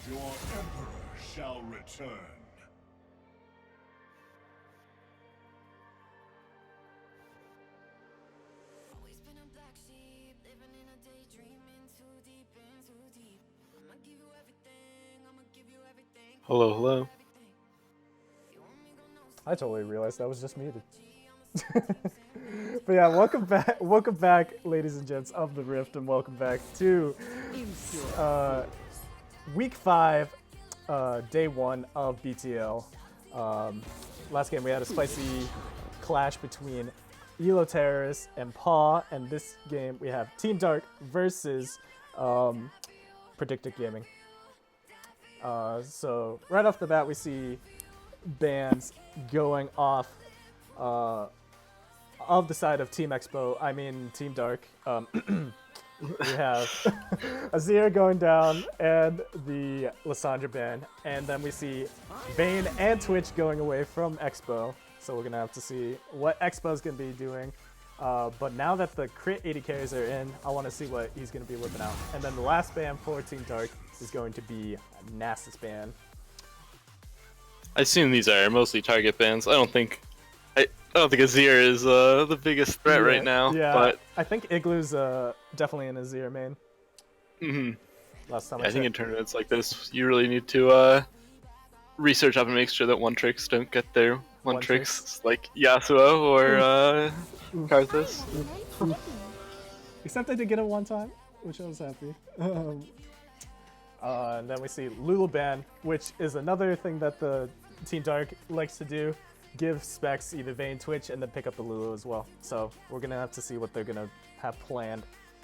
Your emperor shall return. Always been a black sheep, living in a daydream, in too deep, in too deep. I'ma give you everything, I'ma give you everything. Hello, hello. You want me, go no I totally realized that was just muted. I'ma But yeah, welcome back, ladies and gents of the Rift, and welcome back to week 5, day 1 of BTL. Last game we had a spicy clash between Elo Terrorists and Paw, and this game we have Team Dark versus Predictive Gaming. So right off the bat we see bans going off of the side of Team Team Dark. We have Azir going down and the Lissandra ban, and then we see Vayne and Twitch going away from Expo. So we're gonna have to see what Expo's gonna be doing. But now that the crit 80 carries are in, I want to see what he's gonna be whipping out. And then the last ban for Team Dark is going to be Nasus ban. I assume these are mostly target bans. I don't think Azir is the biggest threat right now. Yeah, But I think Igloo's definitely an Azir main. Last time I think in checked. tournaments like this, you really need to research up and make sure that one tricks don't get their one tricks like Yasuo or Karthus. Except I did get it one time, which I was happy. And then we see Lulu ban, which is another thing that the Team Dark likes to do. Give specs either Vayne, Twitch, and then pick up the Lulu as well. So we're gonna have to see what they're gonna have planned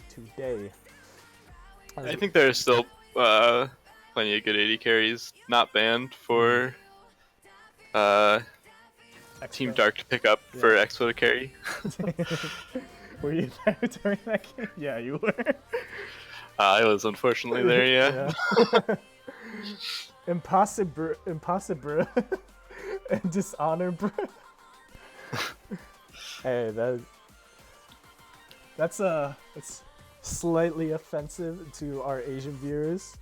today. I think there are still plenty of good 80 carries not banned for Team Dark to pick up for Expo to carry. Were you there during that game? Yeah, you were. I was unfortunately there, yeah. Impossible, and dishonor, bro. Hey, that's slightly offensive to our Asian viewers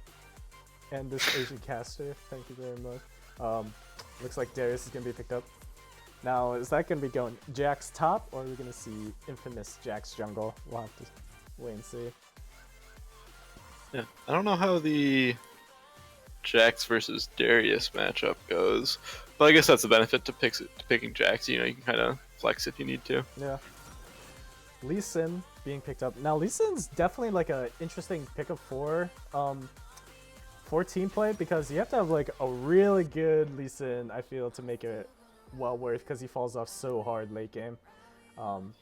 and this Asian caster. Thank you very much. Looks like Darius is gonna be picked up. Now, is that gonna be going Jack's top, or are we gonna see infamous Jack's jungle? We'll have to wait and see. Yeah, I don't know how the Jax versus Darius matchup goes, but I guess that's the benefit to picking Jax. You know, you can kind of flex if you need to. Yeah. Lee Sin being picked up. Now, Lee Sin's definitely like an interesting pickup for team play, because you have to have like a really good Lee Sin, I feel, to make it well worth, because he falls off so hard late game. And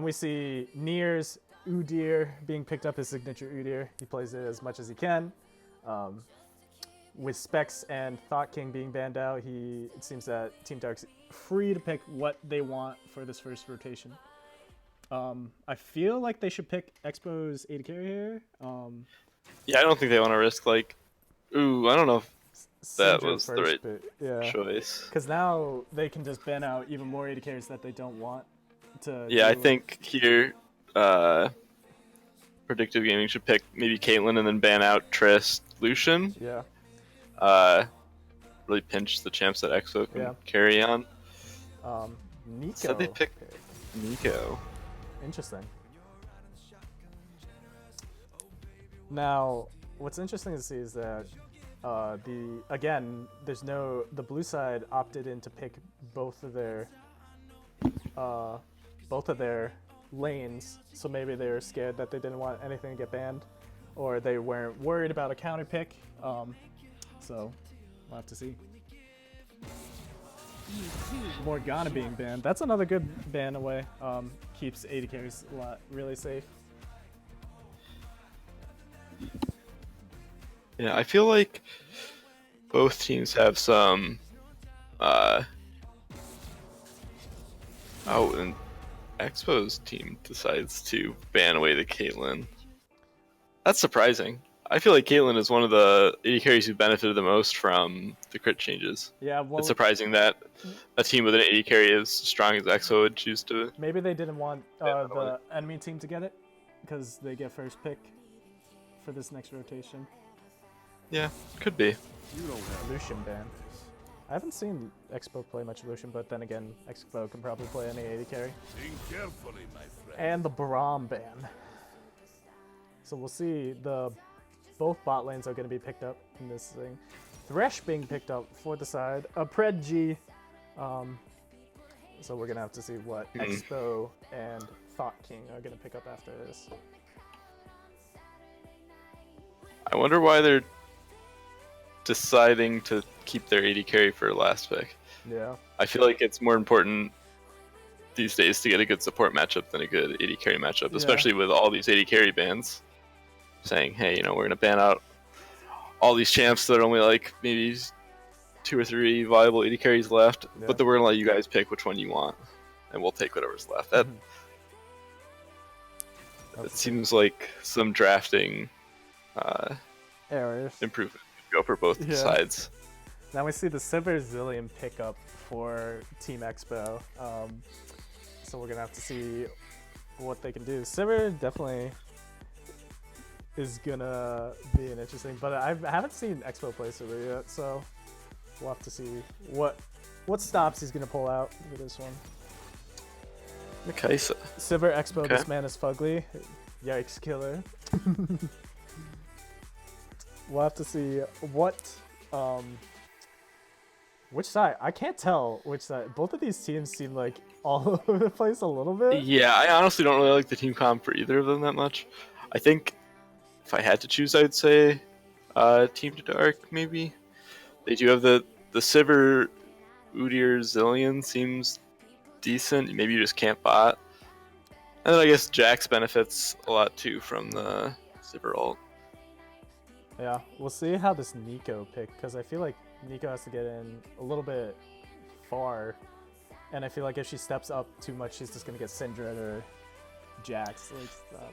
we see Nier's Udyr being picked up, his signature Udyr. He plays it as much as he can. With Specs and Thought King being banned out, it seems that Team Dark's free to pick what they want for this first rotation. I feel like they should pick Expo's 80 carry here. Yeah, I don't think they want to risk I don't know if that Syndra was the right yeah. choice. Because now they can just ban out even more 80 carries that they don't want to. Yeah, I think here, Predictive Gaming should pick maybe Caitlyn and then ban out Triss, Lucian. Yeah. Really pinch the champs that Expo can Yeah. carry on. Nico. Said they picked Nico. Interesting. Now, what's interesting to see is that the blue side opted in to pick both of their lanes, so maybe they were scared that they didn't want anything to get banned, or they weren't worried about a counter pick. So we'll have to see. Morgana being banned. That's another good ban away. Keeps 80 carries a lot really safe. Yeah, I feel like both teams have some. And Expo's team decides to ban away the Caitlyn. That's surprising. I feel like Caitlyn is one of the AD carries who benefited the most from the crit changes. Yeah, well, it's surprising that a team with an AD carry as strong as Expo would choose to. Maybe they didn't want the enemy team to get it, because they get first pick for this next rotation. Yeah, could be. You don't have Lucian ban. I haven't seen Expo play much Lucian, but then again, Expo can probably play any AD carry. Think carefully, my friend. And the Braum ban. So we'll see. Both bot lanes are going to be picked up in this thing. Thresh being picked up for the side. A Pred G. So we're going to have to see what Expo and Thought King are going to pick up after this. I wonder why they're deciding to keep their AD carry for last pick. Yeah. I feel like it's more important these days to get a good support matchup than a good AD carry matchup, especially with all these AD carry bans saying, hey, you know, we're going to ban out all these champs that are only like maybe 2 or 3 viable AD carries left, but then we're going to let you guys pick which one you want, and we'll take whatever's left. That seems like some drafting errors. improvement to go for both sides. Now we see the Silver Zillion pickup for Team Expo. So we're going to have to see what they can do. Silver definitely is going to be an interesting, but I haven't seen Expo play Silver yet, so we'll have to see what stops he's going to pull out for this one. Mikaisa. Silver Expo, this man is fugly. Yikes, killer. We'll have to see what... which side? I can't tell which side. Both of these teams seem like all over the place a little bit. Yeah, I honestly don't really like the team comp for either of them that much. I think if I had to choose, I'd say Team Dark, maybe. They do have the Sivir Udyr Zillion seems decent. Maybe you just can't bot. And then I guess Jax benefits a lot too from the Sivir ult. Yeah, we'll see how this Nico pick, because I feel like Nico has to get in a little bit far, and I feel like if she steps up too much, she's just gonna get Syndra or Jax.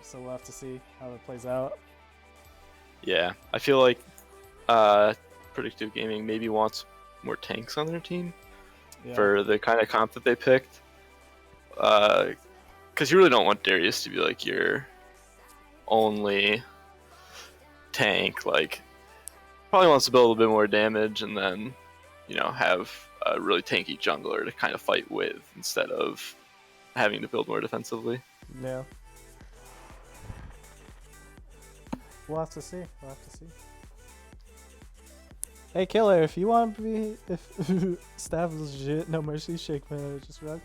So we'll have to see how it plays out. Yeah, I feel like Predictive Gaming maybe wants more tanks on their team for the kind of comp that they picked. Because you really don't want Darius to be like your only tank. Like, probably wants to build a little bit more damage and then, you know, have a really tanky jungler to kind of fight with instead of having to build more defensively. Yeah. We'll have to see. Hey, Killer, if you want to be... If staff is legit, no mercy, shake man, just run.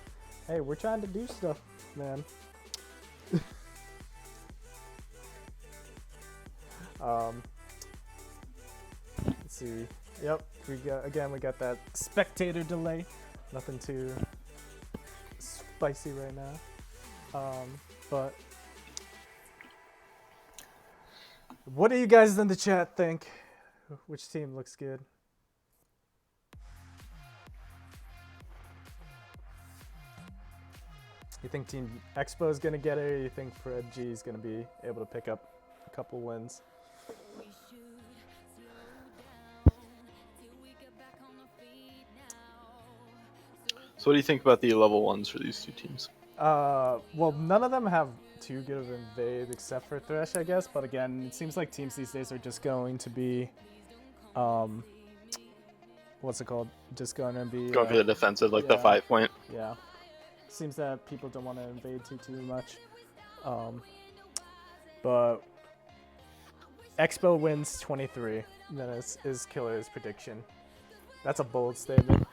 Hey, we're trying to do stuff, man. Let's see. Yep, we got that spectator delay. Nothing too spicy right now. But what do you guys in the chat think? Which team looks good? You think Team Expo is gonna get it, or you think Fred G is gonna be able to pick up a couple wins? So what do you think about the level 1s for these two teams? Well, none of them have too good of invade except for Thresh, I guess. But again, it seems like teams these days are just going to be, what's it called? Just going to be going for the defensive, like the 5-point. Yeah. Seems that people don't want to invade too much. But Expo wins 23. And then is Killer's prediction. That's a bold statement.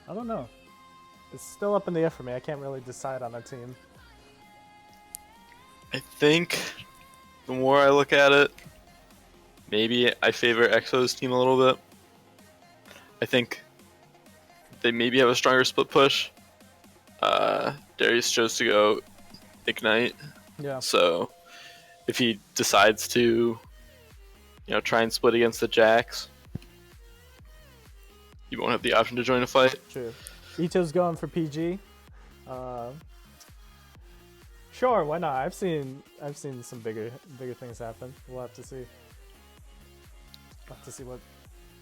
I don't know. It's still up in the air for me. I can't really decide on a team. I think the more I look at it, maybe I favor Exo's team a little bit. I think they maybe have a stronger split push. Darius chose to go Ignite. Yeah. So if he decides to, you know, try and split against the Jax, you won't have the option to join a fight. True. Ito's going for PG. Sure, why not? I've seen some bigger things happen. We'll have to see. We'll have to see what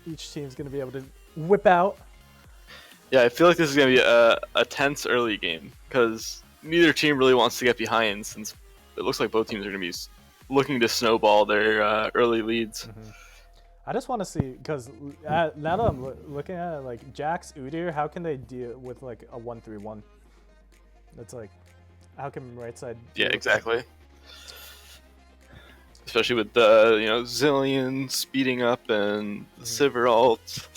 each team's gonna be able to whip out. Yeah, I feel like this is going to be a tense early game because neither team really wants to get behind since it looks like both teams are going to be looking to snowball their early leads. I just want to see because now that I'm looking at it, like Jax, Udyr, how can they deal with like a 1-3-1? That's like, how can right side? Yeah, deal with that? exactly. Especially with the Zillion speeding up and the Sivir ult.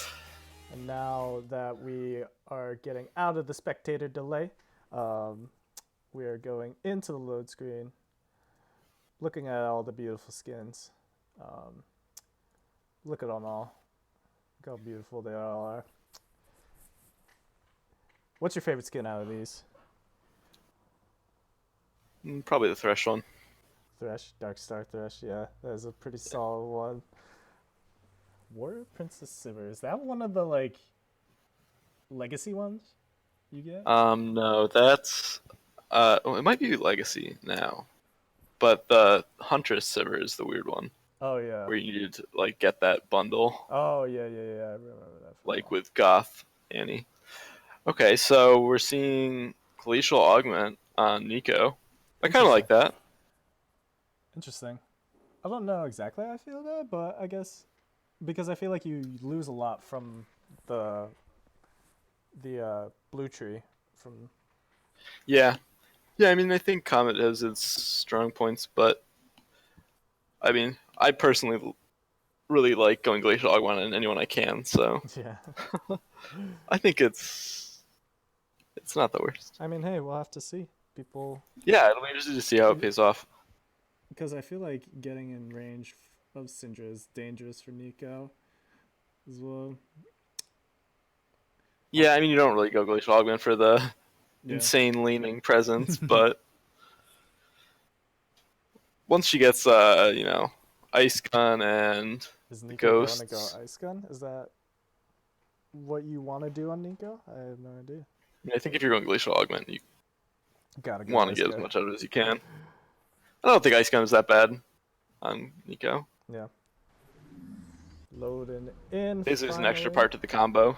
And now that we are getting out of the spectator delay, we are going into the load screen, looking at all the beautiful skins. Look at them all. Look how beautiful they all are. What's your favorite skin out of these? Probably the Thresh one. Thresh, Darkstar Thresh, yeah, that is a pretty solid one. Warrior Princess Sivir, is that one of the like legacy ones you get? No, that's it might be Legacy now, but the Huntress Sivir is the weird one Oh yeah. where you need to like get that bundle Oh yeah. I remember that. like with Goth Annie. Okay, so we're seeing Glacial Augment on Nico. I kind of like that. Interesting. I don't know exactly how I feel about it, but I guess because I feel like you lose a lot from the blue tree from. Yeah, yeah. I mean, I think Comet has its strong points, but I mean, I personally really like going Glacial Augment on anyone I can. So Yeah. I think it's not the worst. I mean, hey, we'll have to see. People, Yeah, it'll be interesting to see how it pays off. because I feel like getting in range of Syndra is dangerous for Nico as well. Yeah, I mean, you don't really go Glacial Augment for the Yeah. insane leaning presence, but once she gets, Ice Gun and Is the Nico going to Ghosts, go Ice Gun? Is that what you want to do on Nico? I have no idea. I think if you're going Glacial Augment, you Gotta go want to Ice get Gun. as much out of it as you can. I don't think Ice Gun is that bad on Nico. Yeah. Loading in. There's an extra finally. part to the combo.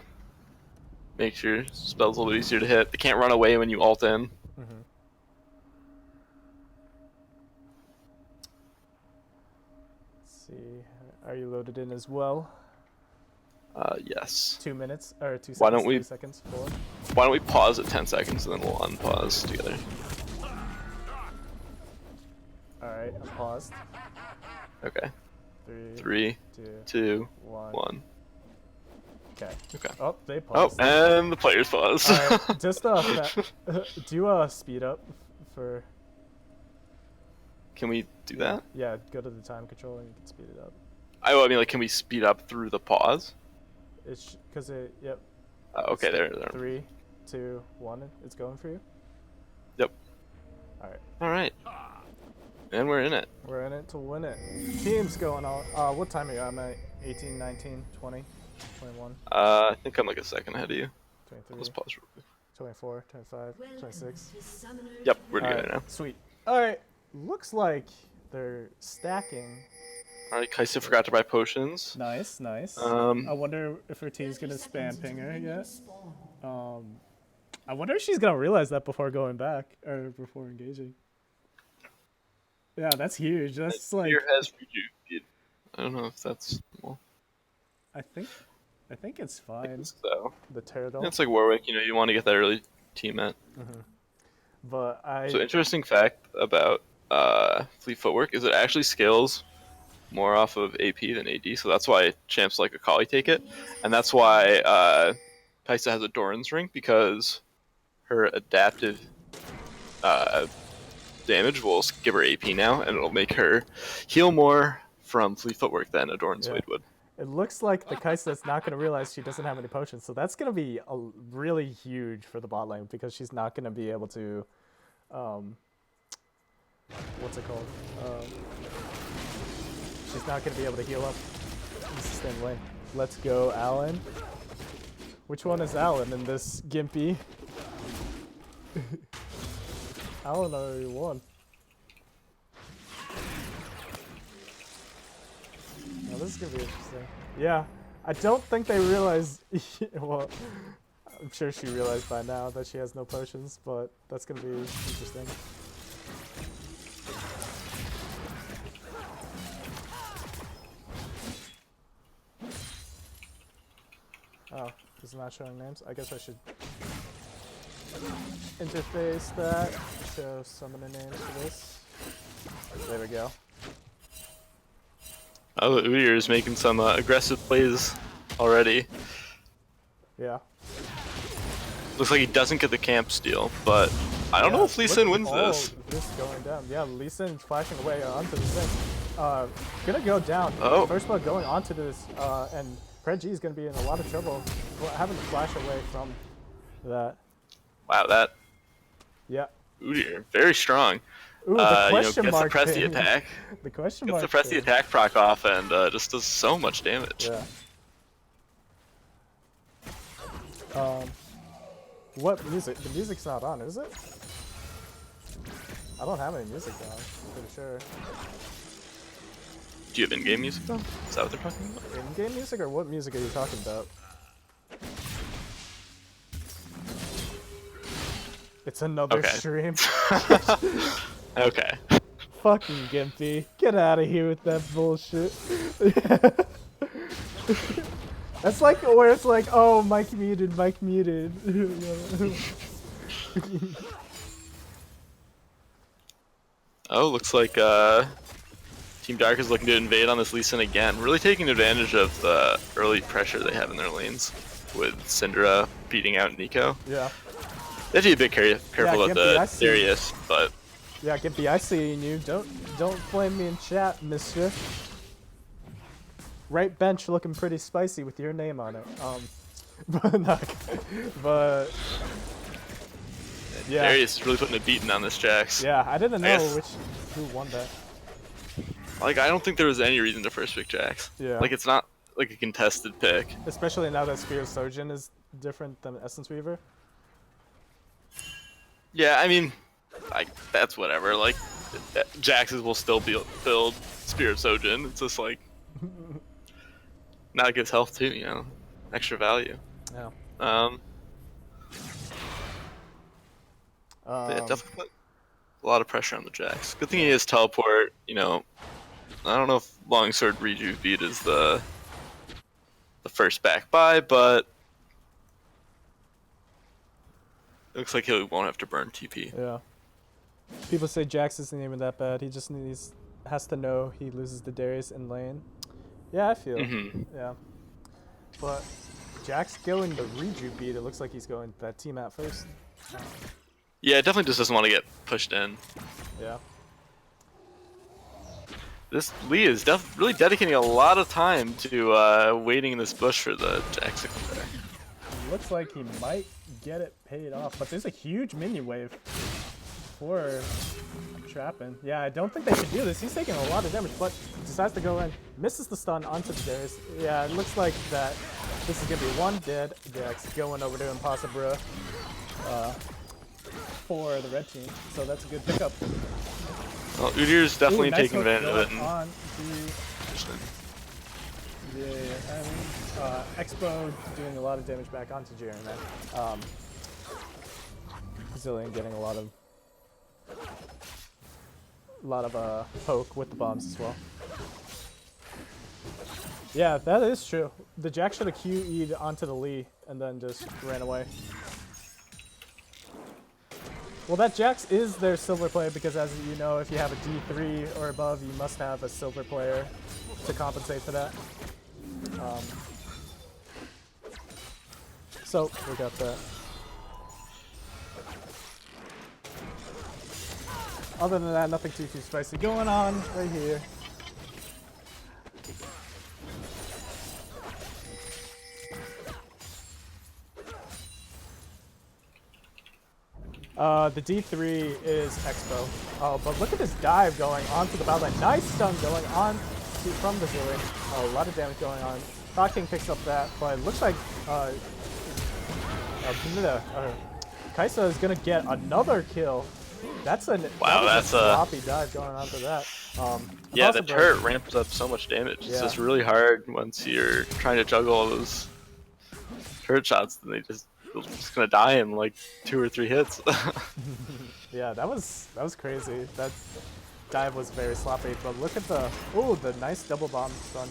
Makes your spells a little bit easier to hit. They can't run away when you ult in. Mhm. Let's see. Are you loaded in as well? Yes. 2 minutes or 2 seconds? Why don't we- 3 seconds? 4. Why don't we pause at 10 seconds and then we'll unpause together? All right, I'm paused. Okay. 3, 3, 2, 2, 1. 1. Okay. Okay. Oh, they Oh, paused. and the players pause. All right, just do speed up for. Can we do that? Yeah, go to the time control and you can speed it up. I mean, like, can we speed up through the pause? It's because it. Yep. Okay, there. 3, 2, 1. It's going for you. Yep. All right. All right. And we're in it. We're in it to win it. Teams going on. What time are you? I'm at 18, 19, 20, 21, I think I'm like a second ahead of you. 23, Let's pause real quick. 24, 25, 26. Yep, we're All together right, now. sweet. All right. Looks like they're stacking. All right, Kaisa forgot to buy potions. Nice, nice. Um, I wonder if her team's gonna spam ping her yet. I wonder if she's gonna realize that before going back or before engaging. Yeah, that's huge. That's like Fear has rejuvenated. I don't know if that's well. I think it's I fine. think so. The turtle, It's like Warwick. You want to get that early team at. but So interesting fact about Fleet Footwork is it actually scales more off of AP than AD, so that's why champs like Akali take it, and that's why Kaisa has a Doran's ring because her adaptive damage will give her AP now, and it'll make her heal more from Fleet Footwork than a Doran's Yeah. Blade would. it looks like the Kai'Sa's not gonna realize she doesn't have any potions, so that's gonna be really huge for the bot lane because she's not gonna be able to, what's it called? She's not gonna be able to heal up in the sustained lane. Let's go, Alan. Which one is Alan in this Gimpy? Alan already won. Now this is gonna be interesting. Yeah, I don't think they realize. Well, I'm sure she realized by now that she has no potions, but that's gonna be interesting. Oh, it's not showing names. I guess I should interface that, show some of the names for this. There we go. Oh, Udyr is making some aggressive plays already. Yeah. Looks like he doesn't get the camp steal, but I don't know if Lee look Sin at wins all this. This going down. Yeah, Lee Sin's flashing away onto the thing. Gonna go down. Oh. First blood going onto this, and Pred G is gonna be in a lot of trouble having to flash away from that. Wow, that Yeah. Udyr, very strong. Ooh, the question gets mark to press thing. the attack. The question Gets mark to press the thing. attack proc off and just does so much damage. Yeah. What music? The music's not on, is it? I don't have any music on, I'm pretty sure. Do you have in-game music though? Is that what they're talking about? In-game music, or what music are you talking about? It's another Okay. stream. Okay. Fucking Gimpy. Get out of here with that bullshit. That's like where it's like, oh, mic muted, mic muted. Oh, looks like Team Dark is looking to invade on this Lee Sin again. Really taking advantage of the early pressure they have in their lanes with Syndra beating out Nico. Yeah. They have to be a bit careful Yeah, about Gimpy, I the see. Darius, but Yeah, Gimpy, I see you. Don't flame me in chat, mister. Right bench looking pretty spicy with your name on it. But yeah. Darius is really putting a beating on this Jax. Yeah, I didn't I know guess- who won that. Like, I don't think there was any reason to first pick Jax. Yeah. Like, it's not like a contested pick. Especially now that Spear Surgeon is different than Essence Weaver. Yeah, I mean, that's whatever. Like, Jax's will still build Spirit Sojin. It's just like, now it gives health too, you know, extra value. Yeah. Yeah, definitely put a lot of pressure on the Jax. Good thing he has teleport. You know, I don't know if Longsword Rejuve beat is the first back buy, but it looks like he won't have to burn TP. Yeah. People say Jax isn't even that bad. He just has to know he loses to Darius in lane. Yeah, I feel. Yeah. But Jax going the Reju beat, it looks like he's going that team out first. Yeah, it definitely just doesn't want to get pushed in. Yeah. This Lee is really dedicating a lot of time to waiting in this bush for the Jax to come back. Looks like he might get it paid off, but there's a huge minion wave for trapping. Yeah, I don't think they should do this. He's taking a lot of damage, but decides to go in, misses the stun onto the Darius. Yeah, it looks like that this is gonna be one dead Jax going over to Impossible for the red team. So that's a good pickup. Well, Udyr's definitely Ooh, nice taking hook advantage of it. going on to Expo doing a lot of damage back onto Jiren, man. Zillion getting a lot of poke with the bombs as well. Yeah, that is true. The Jack should have QE'd onto the Lee and then just ran away. Well, that Jax is their silver player because, as you know, if you have a D3 or above, you must have a silver player to compensate for that. So we got that. Other than that, nothing too spicy going on right here. The D3 is Expo. Oh, but look at this dive going onto the bot lane. Nice stun going on from the Zillion. Oh, a lot of damage going on. Thought King picks up that, but it looks like Kaisa is gonna get another kill. That's a sloppy dive going onto that. Yeah, the turret ramps up so much damage. Yeah. It's just really hard once you're trying to juggle all those turret shots, and they just just gonna die in like 2 or 3 hits. Yeah, that was crazy. That dive was very sloppy, but look at the the nice double bomb stun.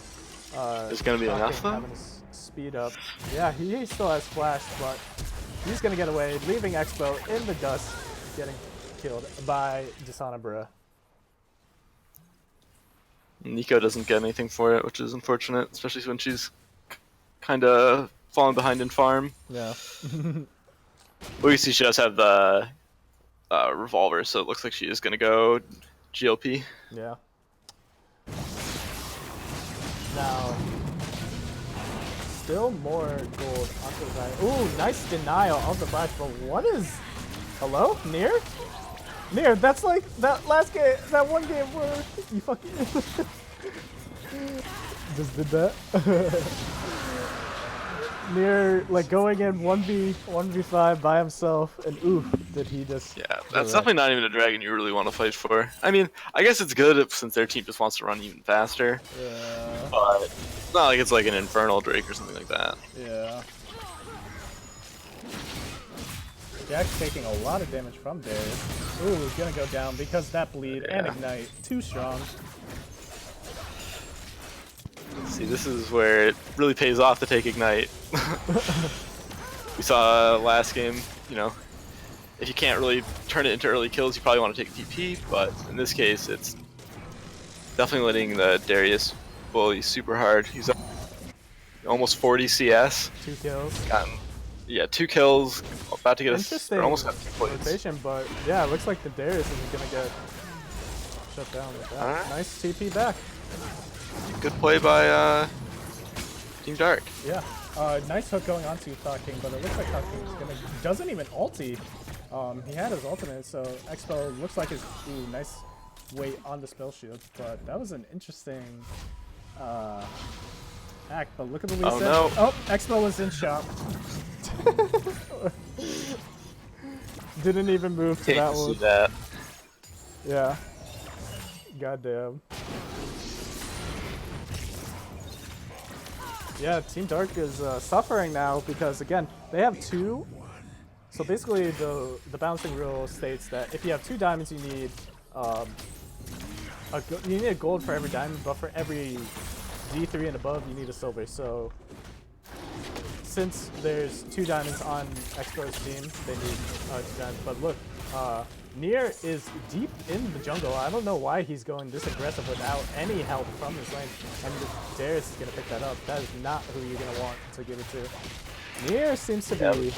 Is gonna be enough Shocking though? having his speed up. Yeah, he still has flash, but he's gonna get away, leaving Expo in the dust, getting killed by Dishonorbra. Nico doesn't get anything for it, which is unfortunate, especially when she's kind of falling behind in farm. Yeah. But you see she does have the revolver, so it looks like she is going to go GLP. Yeah. Now, still more gold onto the side. Ooh, nice denial of the flash, but what is... Hello? Near? Near, that's like that last game, that one game where you fucking... Just did that. Near, like, going in 1v5 by himself, and ooh, did he just... Yeah, that's definitely not even a dragon you really want to fight for. I mean, I guess it's good since their team just wants to run even faster. Yeah. But it's not like it's like an Infernal Drake or something like that. Yeah. Jack's taking a lot of damage from Darius. Ooh, he's gonna go down because that bleed and Yeah. ignite. Too strong. See, this is where it really pays off to take Ignite. We saw last game, you know, if you can't really turn it into early kills, you probably want to take a TP, but in this case, it's definitely letting the Darius bully super hard. He's up almost 40 CS. 2 kills. Gotten, yeah, 2 kills, about to get Interesting or almost got 2 points. rotation, but yeah, it looks like the Darius isn't gonna get shut down with that. Alright. Nice TP back. Good play by Team Dark. Yeah. Nice hook going on to Thought King, but it looks like Thought King's gonna doesn't even ulti. He had his ultimate, so Expo looks like his nice weight on the spell shield, but that was an interesting act. But look at the reset. Oh no! Oh, Expo was in shop. Didn't even move to Hate that to one. see that. Yeah. Goddamn. Yeah, Team Dark is suffering now because, again, they have 2. So basically, the balancing rule states that if you have 2 diamonds, you need a gold for every diamond, but for every D3 and above, you need a silver. So since there's 2 diamonds on Expo's team, they need 2 diamonds. But look, Nier is deep in the jungle. I don't know why he's going this aggressive without any help from his lane. And Darius is going to pick that up. That is not who you're going to want to give it to. Nier seems to Yeah, be...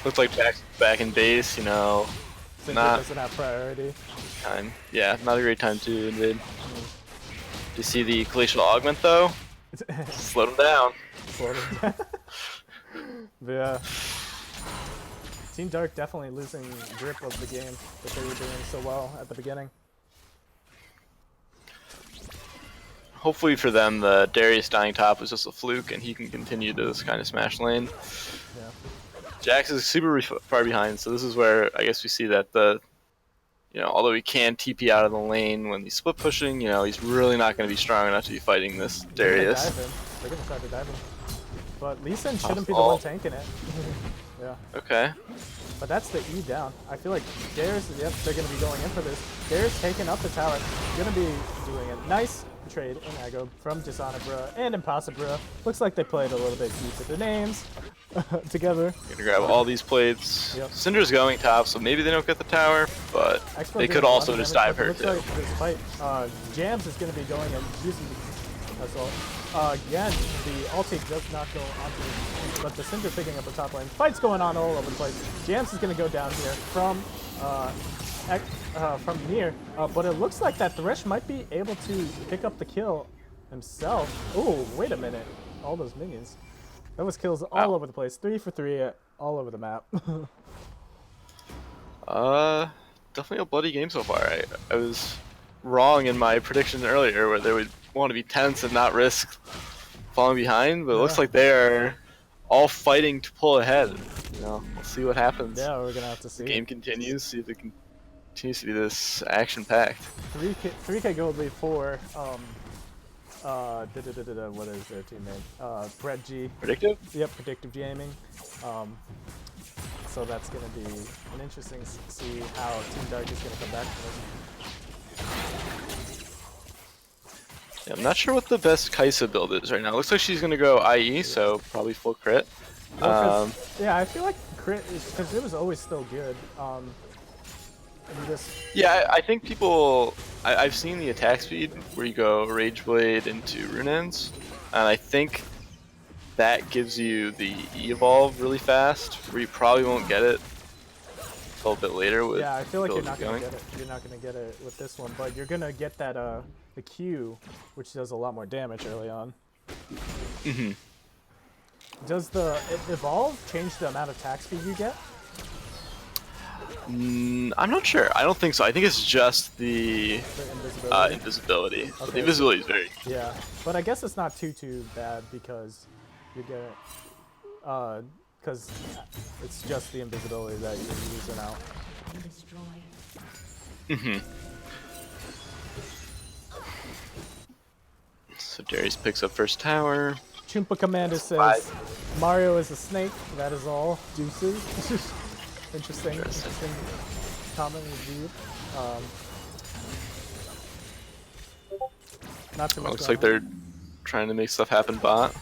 looks like Jack's back in base, you know. Since Not it doesn't have priority. time. Yeah, not a great time to invade. Do you see the glacial augment though? Slow him down. Slow him down. But yeah. Team Dark definitely losing grip of the game that they were doing so well at the beginning. Hopefully for them, the Darius dying top was just a fluke, and he can continue to this kind of smash lane. Yeah. Jax is super far behind, so this is where I guess we see that although he can TP out of the lane when he's split pushing, he's really not going to be strong enough to be fighting this Darius. They're gonna try to dive him. But Lee Sin shouldn't be the one tanking it. Yeah. Okay. But that's the E down. I feel like Darius, yep, they're going to be going in for this. Darius taking up the tower. Going to be doing it. Nice trade in aggro from Dishonorbra and Impossibra. Looks like they played a little bit deep with the names together. Gonna grab all these plates. Yep. Cinder's going top, so maybe they don't get the tower, but Expo they doing could a lot also of just damage, dive her but too. it looks like this fight, Jams is going to be going and using that's all. Again, the ulti does not go onto, but the Cinder picking up the top lane. Fights going on all over the place. Jams is going to go down here from Nier, but it looks like that Thresh might be able to pick up the kill himself. Oh, wait a minute! All those minions. That was kills all over the place. 3 for 3, all over the map. Definitely a bloody game so far. I was wrong in my prediction earlier where they would want to be tense and not risk falling behind, but it looks like they are all fighting to pull ahead. We'll see what happens. Yeah, we're gonna have to see. The game continues. See if it continues to be this action-packed. 3K gold lead for what is their team name? Brett G. Predictive? Yep, Predictive Gaming. So that's going to be an interesting see how Team Dark is going to come back from this. Yeah, I'm not sure what the best Kaisa build is right now. Looks like she's gonna go IE, so probably full crit. Well, yeah, I feel like crit is because it was always still good. And just Yeah, I think people. I've seen the attack speed where you go Rage Blade into Runeends, and I think that gives you the evolve really fast, where you probably won't get it until a bit later. With yeah, I feel like you're not going. gonna get it. You're not gonna get it with this one, but you're gonna get that the Q, which does a lot more damage early on. Mm-hmm. Does the evolve change the amount of attack speed you get? I'm not sure. I don't think so. I think it's just the The invisibility. invisibility. So Okay. the invisibility is very. Yeah, but I guess it's not too bad because you get because it's just the invisibility that you're using out. Mm-hmm. So Darius picks up first tower. Chumpa Commander says Mario is a snake. That is all. Deuces. Interesting comment indeed. Not too much. Looks like they're trying to make stuff happen bot.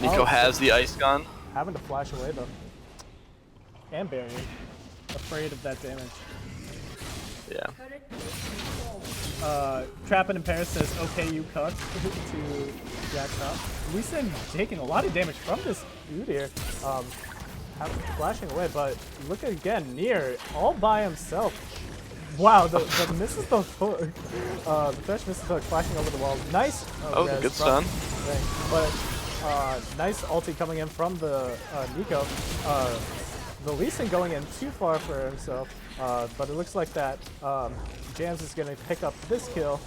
Nico has the ice gun. Having to flash away though. And barrier. Afraid of that damage. Yeah. Trappin' in Paris says, okay, you cuck, to Jack's up. Lee Sin taking a lot of damage from this dude here. Flashing away, but look again, Nier, all by himself. Wow, the misses the hook. The Thresh misses the hook, flashing over the wall. Nice. Oh, the good stun. But nice ulti coming in from the Nico. The Lee Sin going in too far for himself, but it looks like that Jams is going to pick up this kill,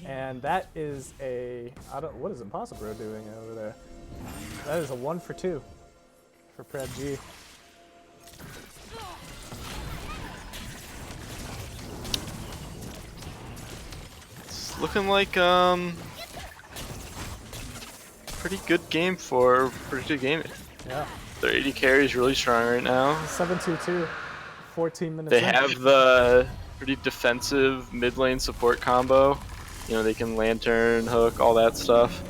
and that is a what is Impossible doing over there? That is a 1 for 2 for Pred G. It's looking like pretty good game for Predictive Gaming. Yeah. Their AD carry is really strong right now. 7-2-2, 14 minutes They in. have the pretty defensive mid lane support combo. You know, they can lantern, hook, all that stuff.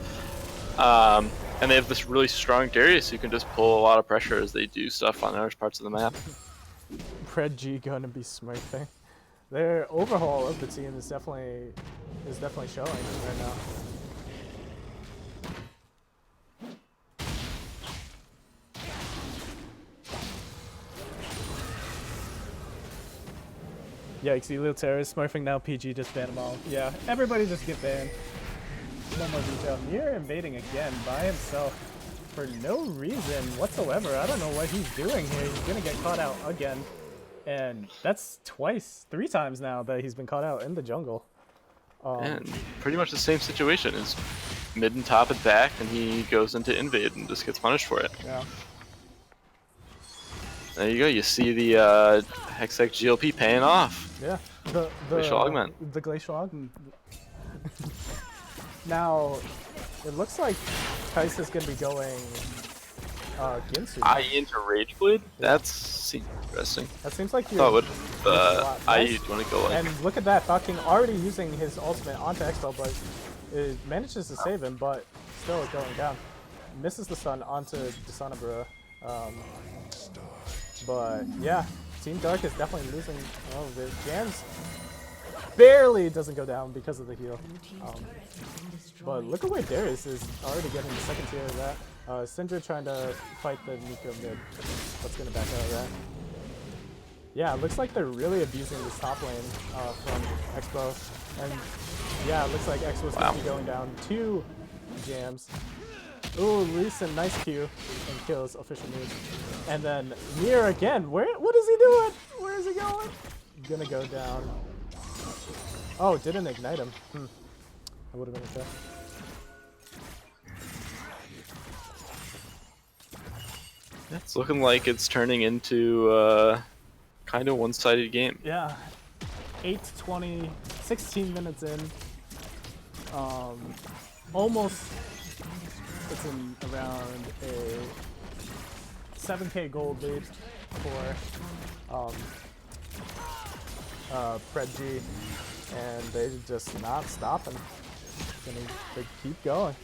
And they have this really strong Darius who can just pull a lot of pressure as they do stuff on other parts of the map. Pred G gonna be smurfing. Their overhaul of the team is definitely showing right now. Yikes, illegal terrorist smurfing now. PG just ban them all. Yeah, everybody just get banned. No more detail. Nier invading again by himself for no reason whatsoever. I don't know what he's doing here. He's gonna get caught out again. And that's three times now that he's been caught out in the jungle. And pretty much the same situation is mid and top and back, and he goes into invade and just gets punished for it. Yeah. There you go. You see the Hextech GLP paying off. Yeah. The Glacial Augment. The Glacial Augment. Now, it looks like Kaisa's gonna be going Ginsu. IE into Rage Blade? That seems interesting. That seems like Oh, you're... but Nice. IE, do you want to go like... And look at that, Thought King already using his ultimate onto Expo, but it manages to save him, but still is going down. Misses the stun onto Dishonorabra. But yeah, Team Dark is definitely losing. Oh, the Jams barely doesn't go down because of the heal. But look at where Darius is already getting the second tier of that. Syndra trying to fight the Nico mid. That's gonna back out of that. Yeah, it looks like they're really abusing this top lane from Expo. And yeah, it looks like Expo's gonna be going down 2 Jams. Ooh, Leeson, nice Q and kills official news. And then Nier again. What is he doing? Where is he going? Gonna go down. Oh, didn't ignite him. That would have been okay. It's looking like it's turning into kind of one-sided game. Yeah. 8-20, 16 minutes in. almost it's in around a 7k gold lead for Pred G, and they just not stopping. They keep going.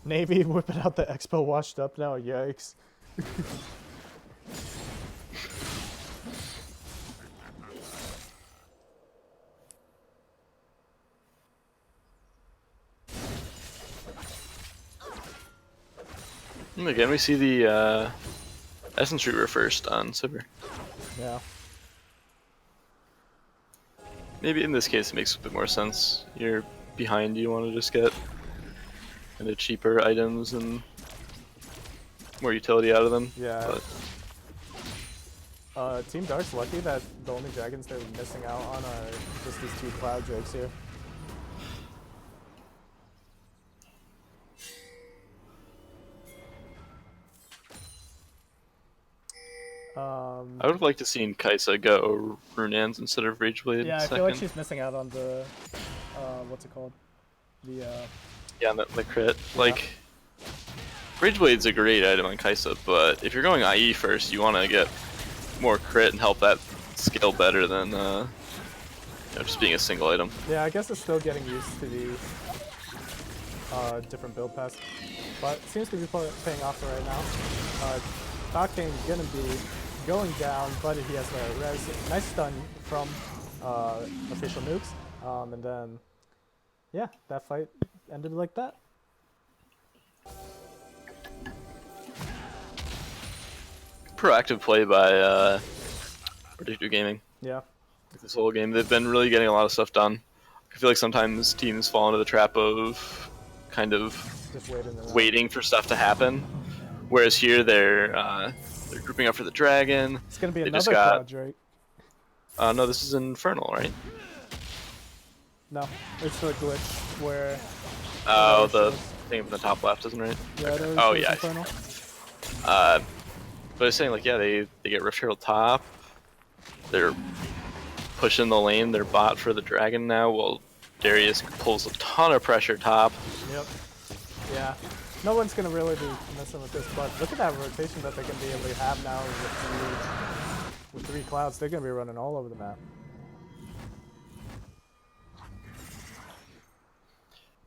Navy whipping out the Expo washed up now. Yikes. And again, we see the Essence Root reversed on Sivir. Yeah. Maybe in this case it makes a bit more sense. You're behind, you want to just get kind of cheaper items and more utility out of them. Yeah. But Team Dark's lucky that the only dragons they're missing out on are just these 2 cloud drakes here. I would have liked to seen Kaisa go Runans instead of Rageblade. Yeah, I second. feel like she's missing out on the what's it called? The Yeah, the crit. Like, Rageblade's a great item on Kaisa, but if you're going IE first, you want to get more crit and help that scale better than just being a single item. yeah, I guess it's still getting used to the different build paths, but it seems to be paying off for right now. Doc King's gonna be going down, but he has a res. Nice stun from official nukes, and then yeah, that fight ended like that. Proactive play by Predictive Gaming. Yeah. This whole game, they've been really getting a lot of stuff done. I feel like sometimes teams fall into the trap of kind of Just waiting for stuff to happen, whereas here they're grouping up for the dragon. It's gonna be They another just got- cloud drake. No, this is Infernal, right? No, it's the glitch where. Oh, the thing up in the top left isn't right. Yeah, Okay. there Oh was yeah. Infernal. But I was saying, like, yeah, they get Rift Herald top. They're pushing the lane. They're bot for the dragon now. Well, Darius pulls a ton of pressure top. Yep. Yeah. No one's gonna really be messing with this, but look at that rotation that they're gonna be able to have now with 3 clouds. They're gonna be running all over the map.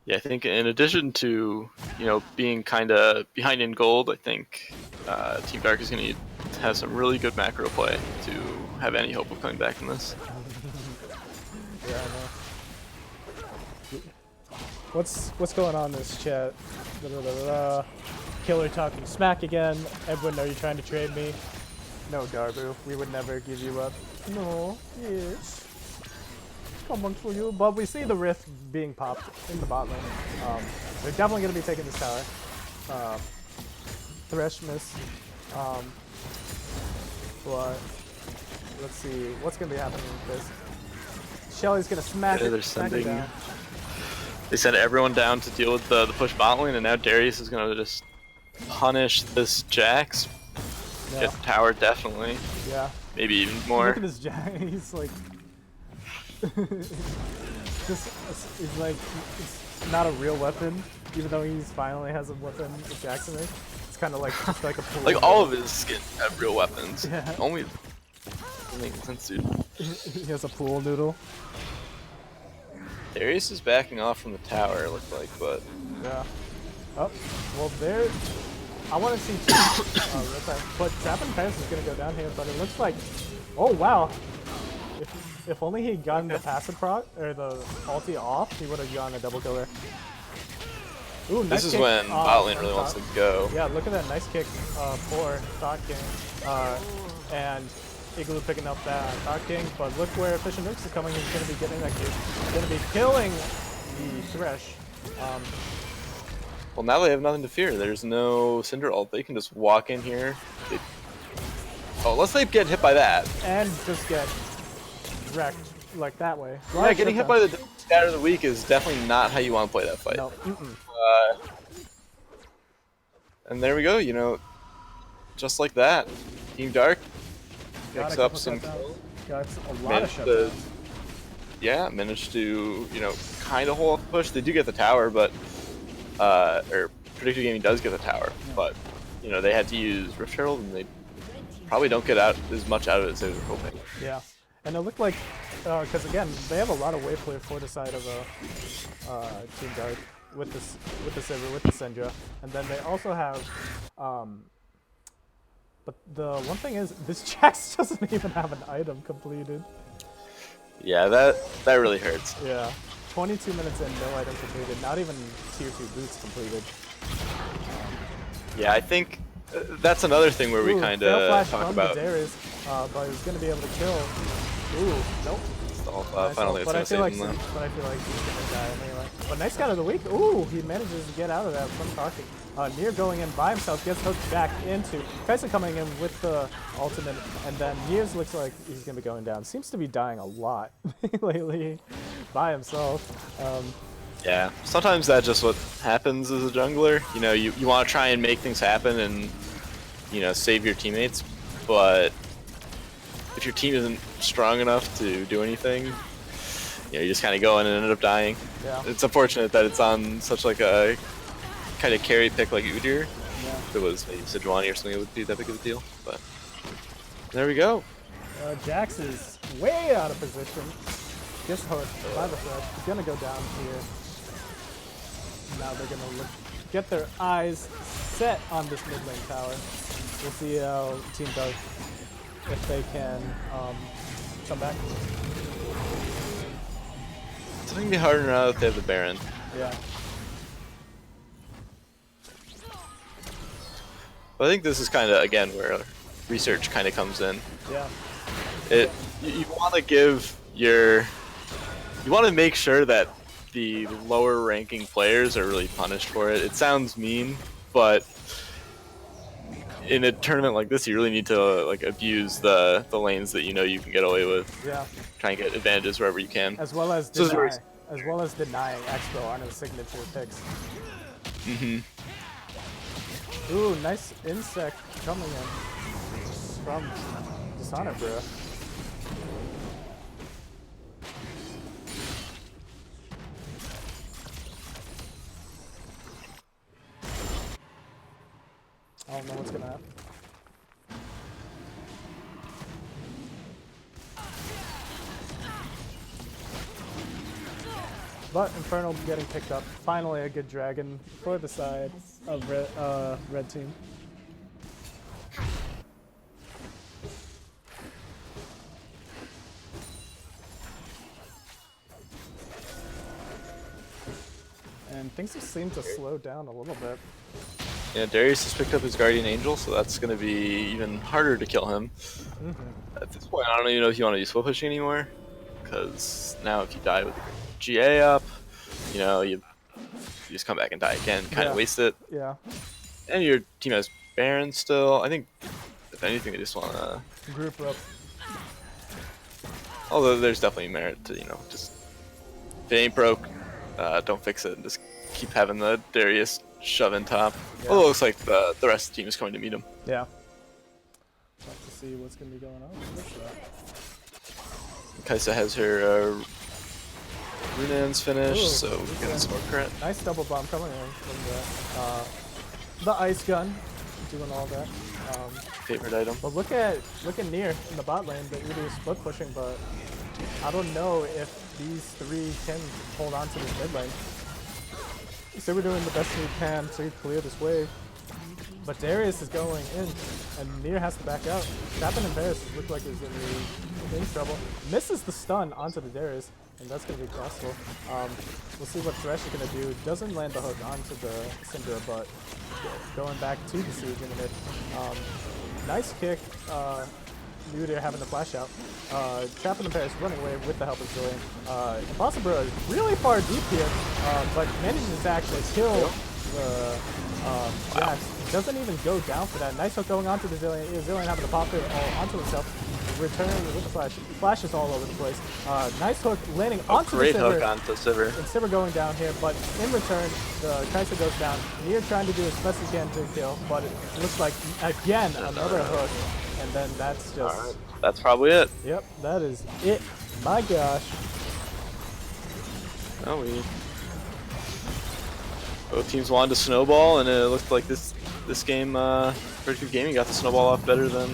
Yeah, I think in addition to, being kind of behind in gold, I think Team Dark is going to have some really good macro play to have any hope of coming back in this. Yeah, I know. What's going on in this chat? Killer talking smack again. Edwin, are you trying to trade me? No, Darbu. We would never give you up. No. Yes. Coming for you. But we see the Rift being popped in the bot lane. They're definitely going to be taking this tower. Thresh miss. But let's see what's going to be happening with this. Shelly's going to smack Yeah, they're smack it sending- down. They sent everyone down to deal with the push bot lane, and now Darius is going to just punish this Jax. Yeah. Get the tower, definitely. Yeah. Maybe even more. Look at this Jack. He's like, he's like, it's not a real weapon, even though he's finally has a weapon with Jackson. It's kind of like just like a pool. Like, all of his skins have real weapons. Yeah. Only doesn't make sense, dude. He has a pool noodle. Darius is backing off from the tower, it looked like, but Yeah. Oh, well there. I want to see two. But Trap and Pass is gonna go down here, but it looks like. Oh wow. If only he'd gotten the passive proc or the ulti off, he would have gotten a double killer. Ooh, nice this is kick, when bot lane really wants to go. Yeah, look at that nice kick for Thought King. And Igloo picking up that Thought King, but look where Efficient Nukes is coming. He's going to be getting that kick. He's going to be killing the Thresh. Well, now they have nothing to fear. There's no Cinder ult. They can just walk in here. Oh, unless they get hit by that. And just get wrecked like that way. Yeah, getting hit by the Scatter of the Weak is definitely not how you want to play that fight. No. And there we go, you know, just like that. Team Dark Got picks a up couple some shutdowns. kills. Got a lot of Managed to, shutdowns. yeah, managed to, you know, kind of hold off the push. They do get the tower, but, or Predictive Gaming does get the tower, but, you know, they had to use Rift Herald, and they probably don't get out as much out of it as they were hoping. Yeah, and it looked like, because again, they have a lot of wave clear for the side of Team Dark with this, with the Sivir, with the Syndra, and then they also have, but the one thing is, this Jax doesn't even have an item completed. Yeah, that really hurts. Yeah, 22 minutes in, no item completed, not even tier 2 boots completed. Yeah, I think that's another thing where we Ooh, kind fail of flash talk from about. the Darius, but he's gonna be able to kill. Ooh, nope. I don't think it's gonna save him though. But I feel like he's gonna die anyway. But nice scout of the week. Ooh, he manages to get out of that from talking. Nier going in by himself, gets hooked back into Kaisa coming in with the ultimate, and then Nier's looks like he's gonna be going down. Seems to be dying a lot lately by himself. Yeah, sometimes that's just what happens as a jungler. You know, you want to try and make things happen and, you know, save your teammates, but if your team isn't strong enough to do anything, you know, you just kind of go in and end up dying. Yeah. It's unfortunate that it's on such like a kind of carry pick like Udyr. Yeah. If it was maybe Sejuani or something, it would be that big of a deal. But there we go. Jax is way out of position. Gets hooked by the threat. He's gonna go down here. Now they're gonna look, get their eyes set on this mid lane tower. We'll see how Team Dark, if they can come back. It's going to be harder now that they have the Baron. Yeah. But I think this is kind of, again, where research kind of comes in. Yeah. You want to give your, you want to make sure that the lower ranking players are really punished for it. It sounds mean, but in a tournament like this, you really need to like abuse the lanes that you know you can get away with. Yeah. Try and get advantages wherever you can. As well as So deny, as well as denying Expo on his signature picks. Mm-hmm. Ooh, nice insect coming in from Dishonor, bro. I don't know what's gonna happen. But Infernal getting picked up. Finally a good dragon for the side of red team. And things have seemed to slow down a little bit. Yeah, Darius has picked up his Guardian Angel, so that's going to be even harder to kill him. At this point, I don't even know if you want to do split pushing anymore, because now if you die with the GA up, you know, you just come back and die again, kind of waste it. Yeah. And your team has Baron still. I think, if anything, they just want to Group up. Although there's definitely merit to, you know, just if it ain't broke, don't fix it, and just keep having the Darius shove in top. Yeah. Although it looks like the rest of the team is going to meet him. Yeah. Have to see what's going to be going on. Kaisa has her Runan's finished, Ooh, so we're getting some more crit. Nice double bomb coming in from the ice gun, doing all that. Favorite item. But look at Nier in the bot lane. They're either split pushing, but I don't know if these three can hold on to this mid lane. So we're doing the best we can to clear this wave. But Darius is going in, and Nier has to back out. Chapin and Paris look like he's in trouble. Misses the stun onto the Darius, and that's going to be costful. We'll see what Thresh is going to do. Doesn't land the hook onto the Cinder, but going back to the siege in a minute. Nice kick. Udyr having the flash out. Chapin and Paris running away with the help of Zillion. Impossible is really far deep here, but manages to actually kill the Jax. Doesn't even go down for that. Nice hook going onto the Zillion. Zillion having to pop it all onto himself. return with the flash. Flashes all over the place. Nice hook landing onto Great the hook Sivir. onto Sivir. And Sivir going down here, but in return, the Kai'Sa goes down. Nier trying to do as best he can to kill, but it looks like, again, another hook. And then that's just... Alright, that's probably it. Yep, that is it. My gosh. Oh, both teams wanted to snowball, and it looked like this game, Predictive Gaming got the snowball off better than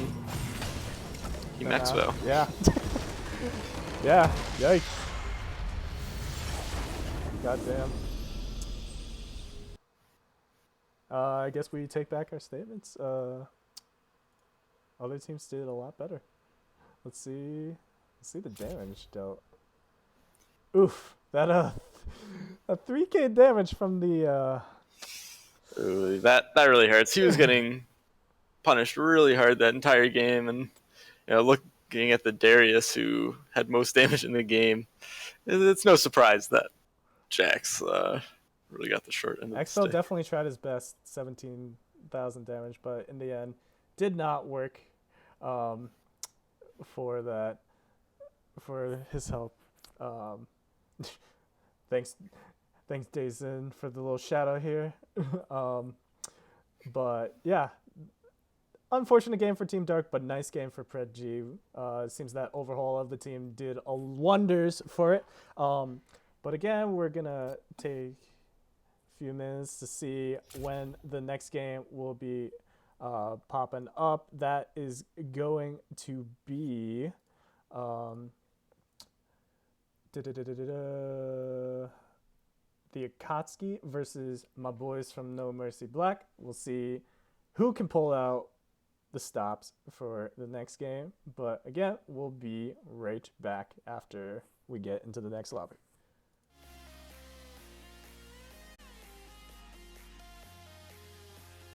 Team Expo. Yeah. Yeah, yikes. Goddamn. I guess we take back our statements. Other teams did a lot better. Let's see the damage dealt. Oof, that a 3K damage from the Ooh, that really hurts. He was getting punished really hard that entire game, and looking at the Darius who had most damage in the game, it's no surprise that Jax really got the short end of the Exo stick. definitely tried his best, 17,000 damage, but in the end, did not work for his help. Thanks, Dazen, for the little shadow here. But yeah, unfortunate game for Team Dark, but nice game for Pred G. It seems that overhaul of the team did wonders for it. But again, we're gonna take a few minutes to see when the next game will be popping up. That is going to be the Akatsuki versus my boys from No Mercy Black. We'll see who can pull out the stops for the next game. But again, we'll be right back after we get into the next lobby.